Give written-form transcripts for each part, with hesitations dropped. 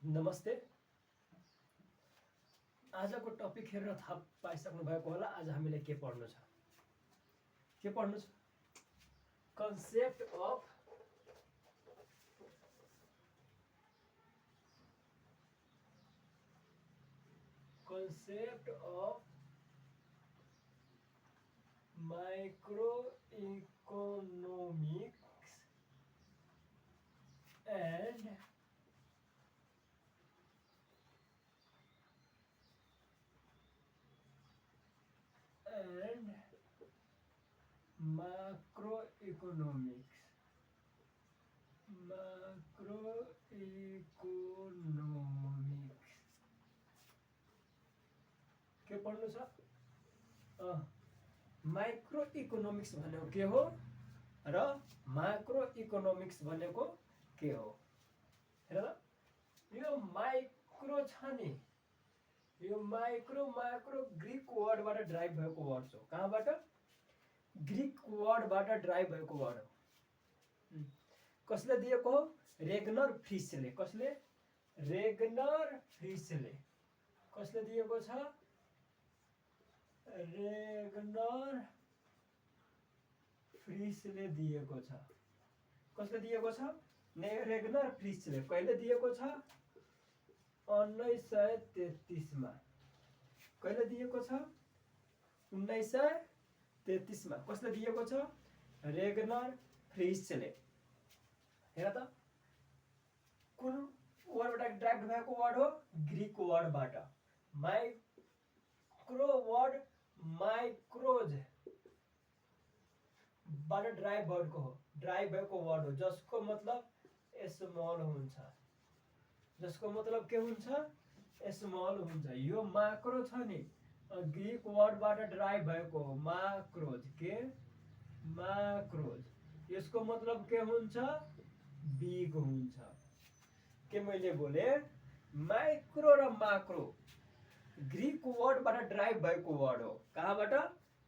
नमस्ते। आजको टपिक हेरेर थाहा पाइसक्नु भएको होला। आज हामीले के पढ्नु छ? Concept of micro economics and macroeconomics. के पढ्नु छ? माइक्रो इकोनोमिक्स भनेको के हो र माक्रो इकोनोमिक्स भनेको के हो? हेर, यो माइक्रो छ नि, यो माक्रो ग्रीक वर्डबाट ड्राइभ भएको वर्ड हो। कहाँबाट? ग्रीक वर्डबाट ड्राइभ भएको वर्ड हो। कसले दिएको हो? रेगनर फ्रिसले। कसले? रेगनर फ्रिसले। कसले दिएको छ? रेगनर फ्रिसले दिएको छ। कसले दिएको छ? रेगनर फ्रिसले। कहिले दिएको छ? 1933 मा। कहिले दिएको छ? 1933 मा। कसले दिएको छ? रेगनर फ्रिसले। हेर त, कुन वर्डबाट ड्राइभ भएको वर्ड हो? ग्रीक वर्डबाट। माइक्रो वर्ड माइक्रोज बाट ड्राइभ भएको वर्ड हो, जसको मतलब स्मल हुन्छ। जसको मतलब के हुन्छ? स्मल हुन्छ। यो माक्रो छ नि, ग्रीक वर्डबाट ड्राइभ भएको हो, माक्रोज। के? माक्रोज। यसको मतलब के हुन्छ? बिग हुन्छ। के मैले बोले? माइक्रो र माक्रो ग्रीक वर्डबाट ड्राइभ भएको वर्ड हो। कहाँबाट?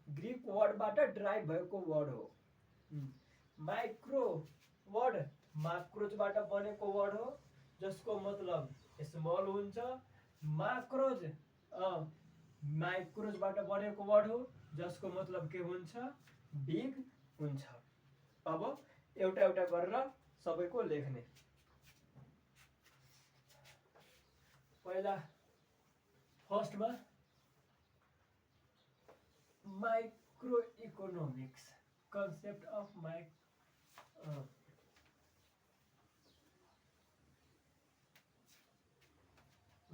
ग्रीक वर्डबाट ड्राइभ भएको वर्ड हो। माइक्रो वर्ड माक्रोजबाट बनेको वर्ड हो, जसको मतलब स्मल हुन्छ। माक्रोज माइक्रोजबाट बनेको वर्ड हो, जसको मतलब के हुन्छ? बिग हुन्छ। अब एउटा एउटा गरेर सबैको लेख्ने। पहिला फर्स्टमा माइक्रो इकोनोमिक्स, कन्सेप्ट अफ ल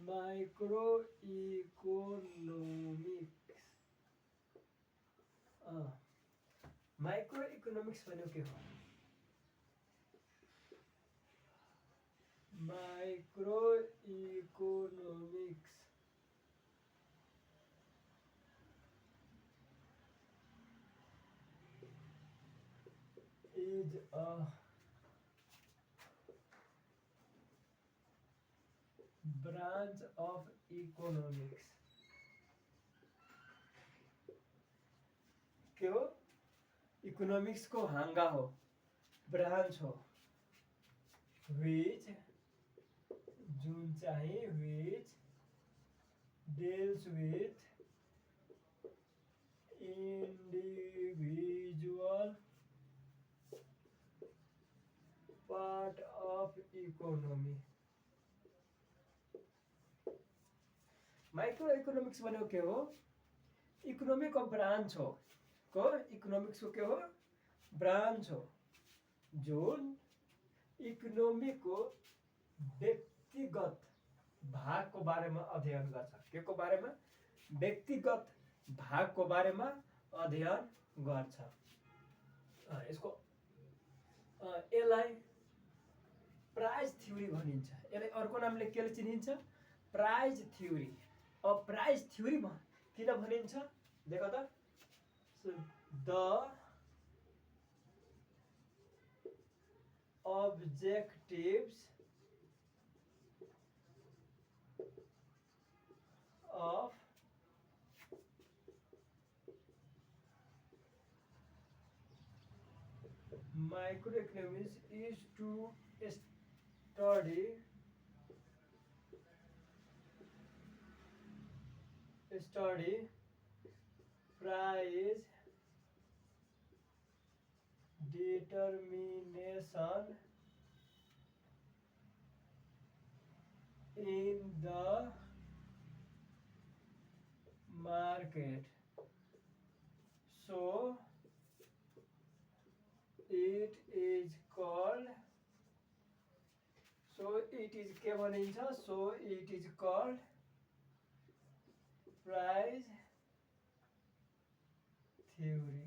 माइक्रो इकोनोमिक्स। माइक्रो इकोनोमिक्स भनेको के हो? Micro economics is a branch of economics. के हो? इकोनोमिक्स को हांगा हो, ब्रांच हो, which जुन चाहिँ which deals with individual part of economy. Micro economics भनेको के हो? इकोनोमी को ब्रांच हो। इकोनोमिक्स को के हो? ब्रांच हो, जुन इकोनोमी को व्यक्तिगत भाग को बारेमा अध्ययन गर्छ। के को बारेमा? व्यक्तिगत भाग को बारेमा अध्ययन गर्छ। यसको यसलाई प्राइस थ्योरी भनिन्छ। यसलाई अर्को नामले के चिनिन्छ? Price theory. अब प्राइस थ्योरी किन भनिन्छ? देख त, the objectives of Microeconomics is to study study price determination in the market. So it is called के भनिन्छ so it is called price theory.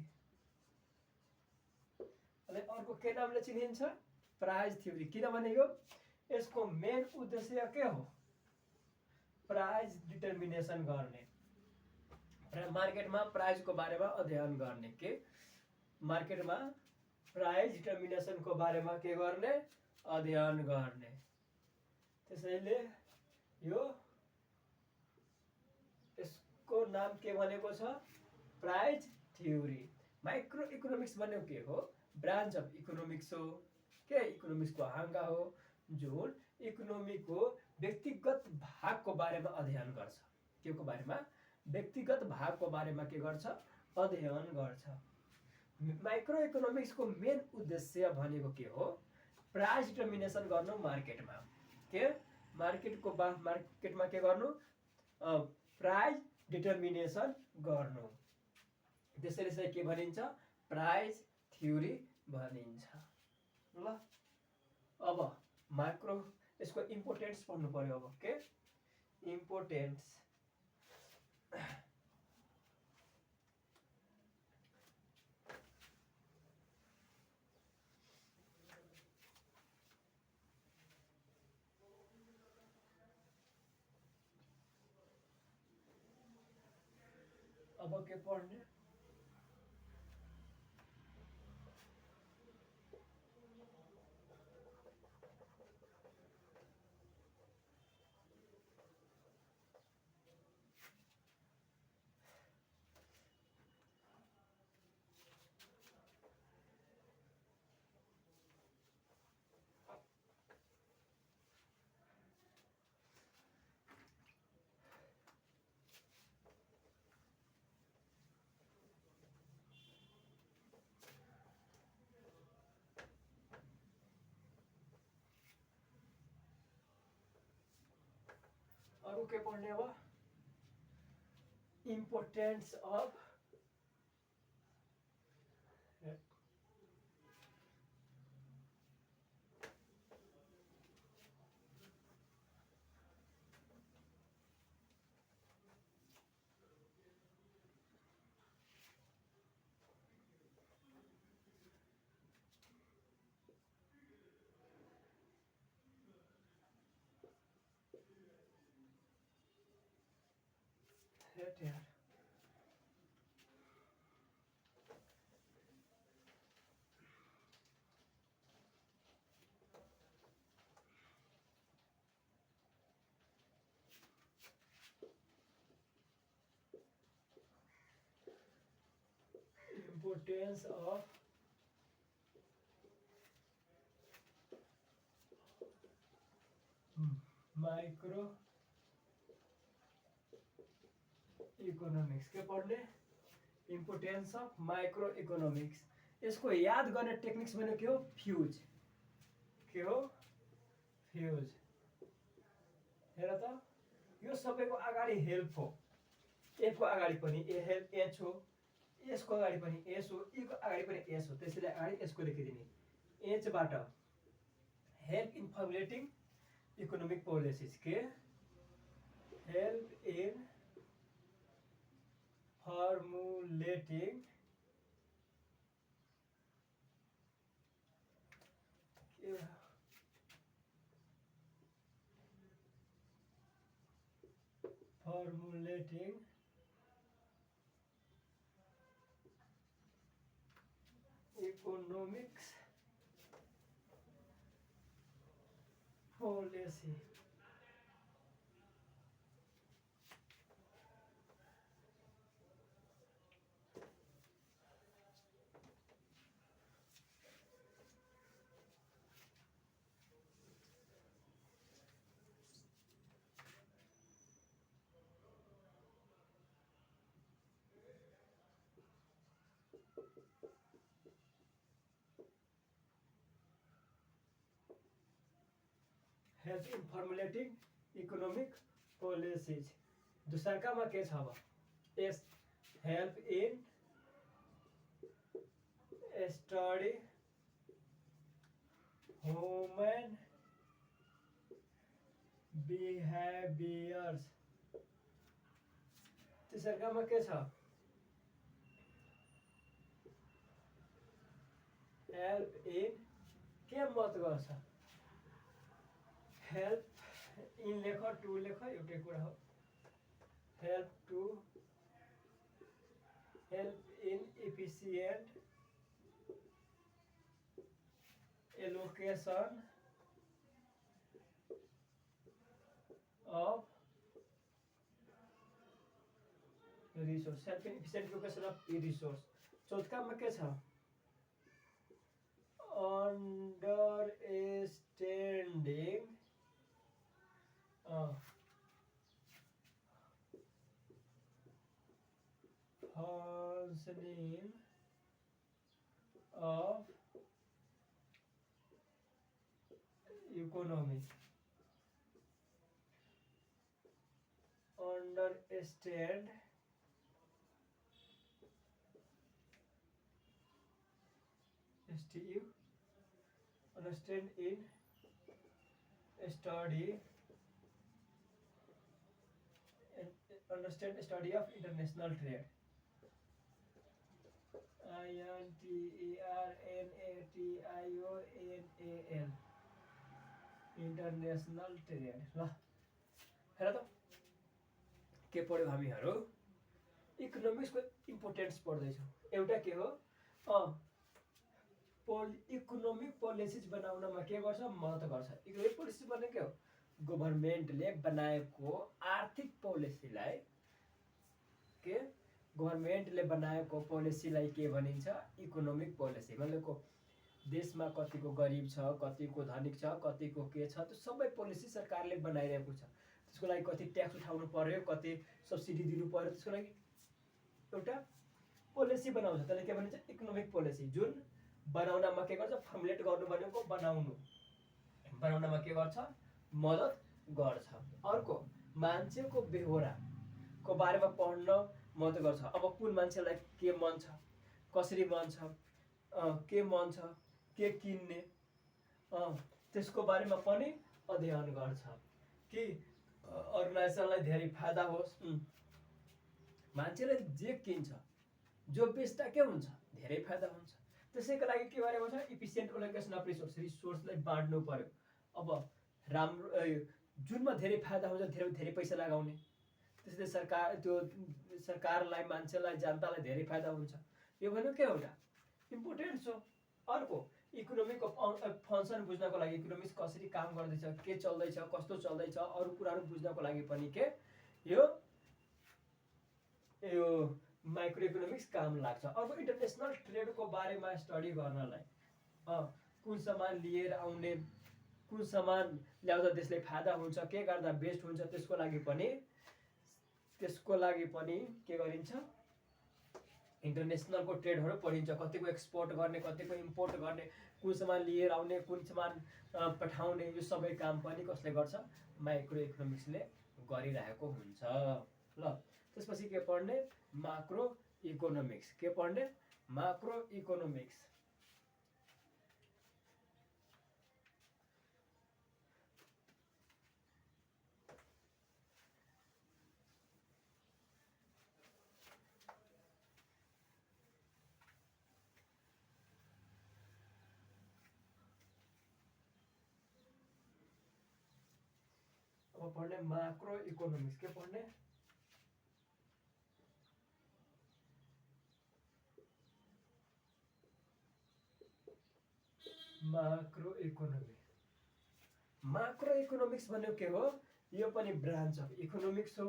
अनि अर्को के नामले चिनिन्छ प्राइस थ्योरी. किनभने यसको मेन उद्देश्य के हो प्राइस डिटर्मिनेसन गर्ने मार्केटमा प्राइसको बारेमा अध्ययन गर्ने के मार्केटमा प्राइस डिटर्मिनेसनको बारेमा के गर्ने अध्ययन गर्ने. त्यसैले यसको नाम के भनेको छ प्राइस थ्योरी. माइक्रो इकोनोमिक्स भनेको के हो ब्रान्च अफ इकोनोमिक्स हो के इकोनोमिक्सको हाँगा हो जुन इकोनोमीको व्यक्तिगत भागको बारेमा अध्ययन गर्छ. के को बारेमा व्यक्तिगत भागको बारेमा के गर्छ अध्ययन गर्छ. माइक्रो इकोनोमिक्सको मेन उद्देश्य भनेको के हो प्राइस डिटर्मिनेसन गर्नु मार्केटमा के मार्केटमा के गर्नु प्राइस डिटर्मिनेसन गर्नु. त्यसैले चाहिँ के भनिन्छ प्राइस थ्योरी भनिन्छ. ल अब माइक्रो यसको इम्पोर्टेन्स पढ्नु पर्यो. अब के इम्पोर्टेन्स अब के पढ्ने अरु के पढ्ने अब इम्पोर्टेन्स अफ यार importance of micro इकोनोमिक्स के पढ्ने इम्पोर्टेन्स अफ माइक्रो इकोनोमिक्स. यसको याद गर्ने टेक्निक्स भनेको के हो फ्युज हेर त यो सबैको अगाडि हेल्प हो. एफको अगाडि पनि एच हो यसको अगाडि पनि एस हो ईको अगाडि पनि एस हो. त्यसैले अगाडि यसको लेखिदिने एचबाट help in formulating economic policies के help in formulating economics policy. Help in formulating economic policies दोस्रोकामा के छ अब एस help in study human behaviours तेस्रोकामा के छ हेल्प इन के मत गर्छ हेल्प इन लेख टु लेख एउटै कुरा हो help in efficient allocation of resource help in efficient allocation of resource चौथकामा के छ understanding functioning of economy understand STU understand in study and understand study of international trade INTERNATIONAL international trade ल हेर त के पढ्यौ हामीहरू इकोनोमिक्सको इम्पोर्टेन्स पढ्दैछौँ एउटा के हो इकोनोमिक पोलिसिज बनाउनमा के गर्छ मद्दत गर्छ इकोनोमिक पोलिसी भनेको के हो गभर्नमेन्टले बनाएको आर्थिक पोलिसीलाई के गभर्नमेन्टले बनाएको पोलिसीलाई के भनिन्छ इकोनोमिक पोलिसी मतलब देशमा कतिको गरिब छ कतिको धनिक छ कतिको के छ त्यो सबै पोलिसी सरकारले बनाइरहेको छ त्यसको लागि कति ट्याक्स उठाउनु पर्यो कति सब्सिडी दिनु पर्यो त्यसको लागि एउटा पोलिसी बनाउँछ त्यसले के भनिन्छ इकोनोमिक पोलिसी जुन बनाउनमा के गर्छ फर्मुलेट गर्नु भनेको बनाउनमा के गर्छ मद्दत गर्छ अर्को मान्छेको बेहोराको बारेमा पढ्न मद्दत गर्छ अब कुन मान्छेलाई के मन छ कसरी मन छ के मन छ के किन्ने त्यसको बारेमा पनि अध्ययन गर्छ कि अर्गनाइजेसनलाई धेरै फाइदा होस् मान्छेले जे किन्छ जो बेच्दा के हुन्छ धेरै फाइदा हुन्छ त्यसैको लागि के गरेको छ इफिसिएन्ट एलोकेसन अफ रिसोर्सलाई बाँड्नु पर्यो अब राम्रो जुनमा धेरै फाइदा हुन्छ धेरै पैसा लगाउने त्यसले सरकारलाई मान्छेलाई जनतालाई धेरै फाइदा हुन्छ यो भनेको के एउटा इम्पोर्टेन्ट हो अर्को इकोनोमिक फङ्सन बुझ्नको लागि इकोनोमिक्स कसरी काम गर्दैछ के चल्दैछ कस्तो चल्दैछ अरू कुराहरू बुझ्नको लागि पनि के यो माइक्रो इकोनोमिक्स काम लाग्छ अर्को इन्टरनेसनल ट्रेडको बारेमा स्टडी गर्नलाई कुन सामान लिएर आउने कुन सामान ल्याउँदा देशले फाइदा हुन्छ के गर्दा बेस्ट हुन्छ त्यसको लागि पनि के गरिन्छ इन्टरनेसनलको ट्रेडहरू पढिन्छ कतिको एक्सपोर्ट गर्ने कतिको इम्पोर्ट गर्ने कुन सामान लिएर आउने कुन सामान पठाउने यो सबै काम पनि कसले गर्छ माइक्रो इकोनोमिक्सले गरिरहेको हुन्छ ल त्यसपछि के पढ्ने माक्रो इकोनोमिक्स के पढ्ने माक्रो इकोनोमिक्स अब पढ्ने माक्रो इकोनोमिक्स के पढ्ने माक्रो इकोनोमिक्स भनेको के हो यो पनि ब्रान्च अफ इकोनोमिक्स हो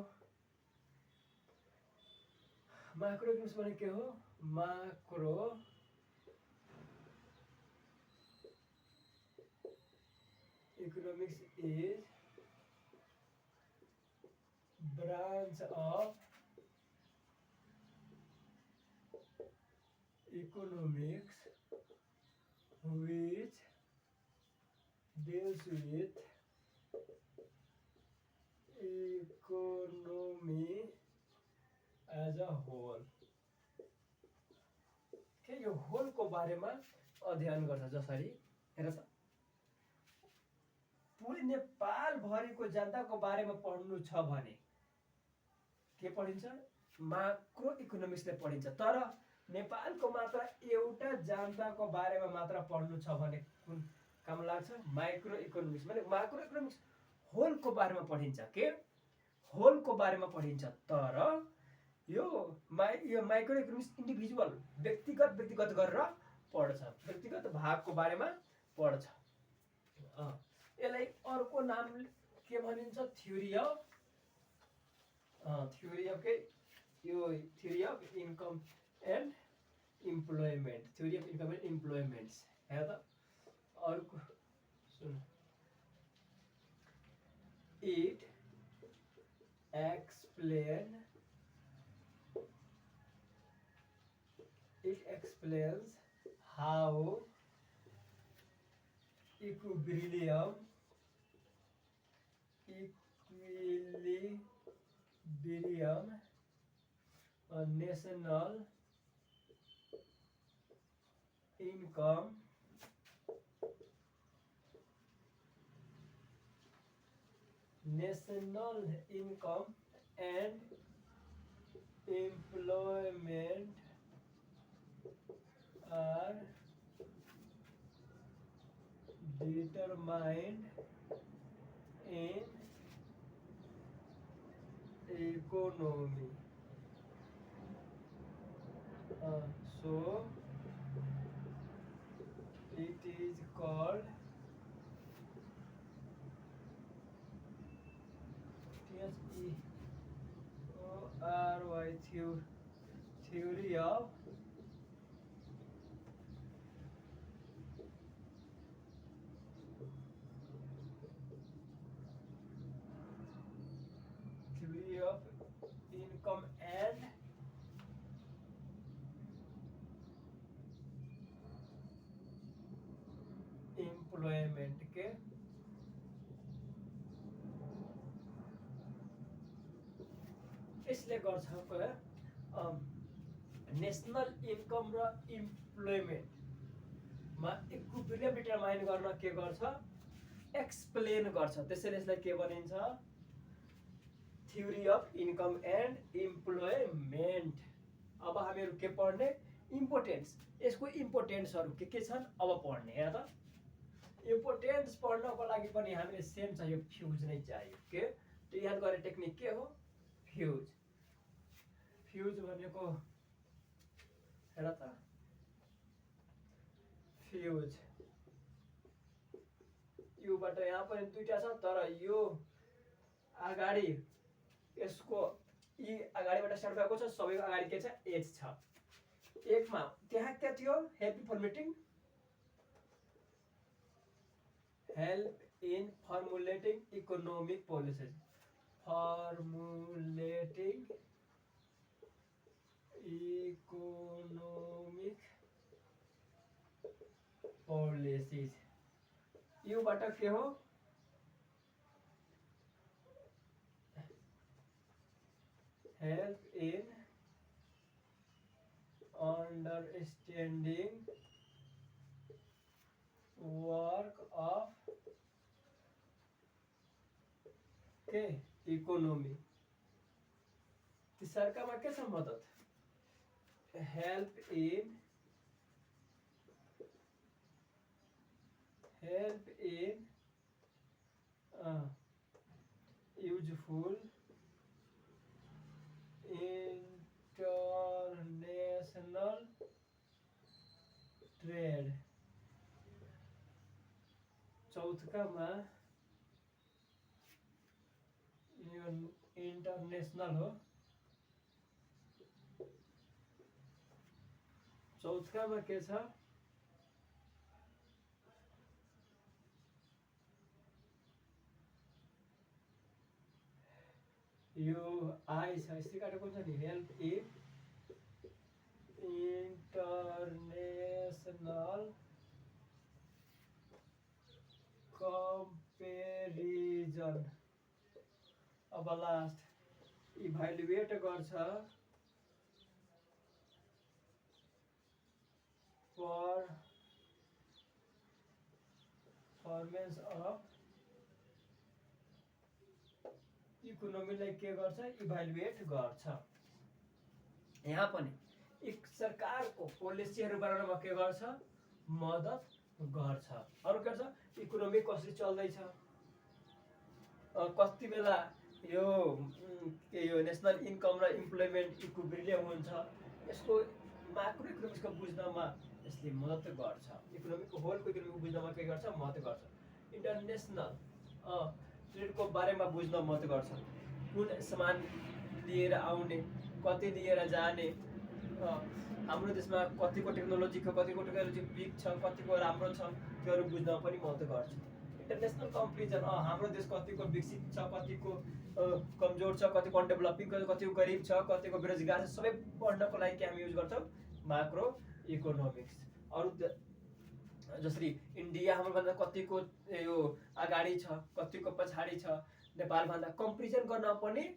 माक्रो इकोनोमिक्स भनेको के हो macro economics is branch of economics which deals with economy as a whole। के यो होलको बारेमा अध्ययन गर्छ। जसरी हेर त, पुरै नेपालभरिको जनताको बारेमा पढ्नु छ भने के पढिन्छ? माक्रो इकोनोमिक्सले पढिन्छ। तर नेपालको मात्र एउटा जनताको बारेमा मात्र पढ्नु छ भने कुन काम लाग्छ? Micro economics. माने माक्रो इकोनोमिक्स होलको बारेमा पढिन्छ, के होलको बारेमा पढिन्छ। तर यो माइक्रो इकोनोमिक्स इन्डिभिजुअल व्यक्तिगत गरेर पढ्छ, व्यक्तिगत भागको बारेमा पढ्छ। यसलाई अर्को नाम के भनिन्छ? Theory of income and employment. Theory of income and employments. हेर त अर्को सुन, it explains how equilibrium national income and employment are determined in economy। So it is called theory of income and employment के यसले गर्छ national income र इम्प्लोइमेन्टमा equilibrium determine गर्न के गर्छ? एक्सप्लेन गर्छ। त्यसैले यसलाई के भनिन्छ? Theory of income and employment. अब हामीहरू के पढ्ने? इम्पोर्टेन्स। यसको इम्पोर्टेन्सहरू के छन् अब पढ्ने। हेर त, इम्पोर्टेन्स पढ्नको लागि पनि हामीले सेम चाहियो, फ्युज नै चाहियो। के त्यो याद गर्ने टेक्निक के हो? फ्युज। फ्युज भनेको हेर त, फ्युज योबाट यहाँ पनि दुईटा छ, तर यो अगाडि यसको यी अगाडिबाट स्टार्ट भएको छ, सबैको अगाडि के छ? एच छ। एकमा त्यहाँ के थियो? Help in formulating economic policies. Formulating economic policies. योबाट के हो? Help in understanding work of के इकोनॉमी। तिसरा में क्या मदद? Help in useful international trade. चौथा में इंटरनेशनल हो। चौथा में के छ? यो आई छ, यसले काटेको छ नि। हेल्प इन इंटरनेशनल कंपेरिजन अब लास्ट इभ्यालुएट गर्छ परफर्मेन्स अफ इकोनोमीलाई के गर्छ इभ्यालुएट गर्छ यहाँ पनि एक सरकारको पोलिसीहरू बनाउनमा के गर्छ मद्दत गर्छ अरु के गर्छ इकोनोमी कसरी चल्दैछ कति बेला यो नेशनल इन्कम र इम्प्लोइमेन्ट इक्विलिब्रियम हुन्छ यसको माक्रो इकोनोमिक्सको बुझ्नमा यसले मद्दत गर्छ इकोनोमीको होलको इकोनोमीको बुझ्नमा के गर्छ मद्दत गर्छ इन्टरनेशनल ट्रेडको बारेमा बुझ्न मद्दत गर्छ कुन सामान लिएर आउने कति लिएर जाने हाम्रो देशमा कतिको टेक्नोलोजी छ कतिको टेक्नोलोजी विक छ कतिको राम्रो छ त्योहरू बुझ्न पनि मद्दत गर्छ इन्टरनेशनल कम्पेरिजन हाम्रो देश कतिको विकसित छ कतिको कमजोर छ कतिको अनडेभलपिङ कतिको गरिब छ कतिको बेरोजगार छ सबै पढ्नको लागि के हामी युज गर्छौँ माक्रो इकोनोमिक्स अरु जसरी इन्डिया हाम्रोभन्दा कतिको यो अगाडि छ कतिको पछाडि छ नेपालभन्दा कम्पेरिजन गर्न पनि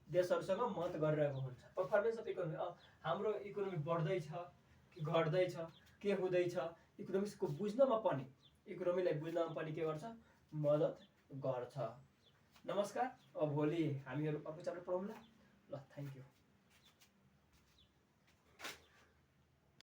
देशहरुसँग मत गरिरहेको हुन्छ परफर्मेन्स अफ इकोनोमी हाम्रो इकोनोमी बढ्दैछ कि घट्दैछ के हुँदैछ इकोनोमिक्सको बुझ्नमा पनि इकोनोमीलाई बुझ्नमा पनि के गर्छ मद्दत गर्छ नमस्कार अब भोलि हामीहरु अर्को च्याप्टर पढौँला ल थ्यांक यू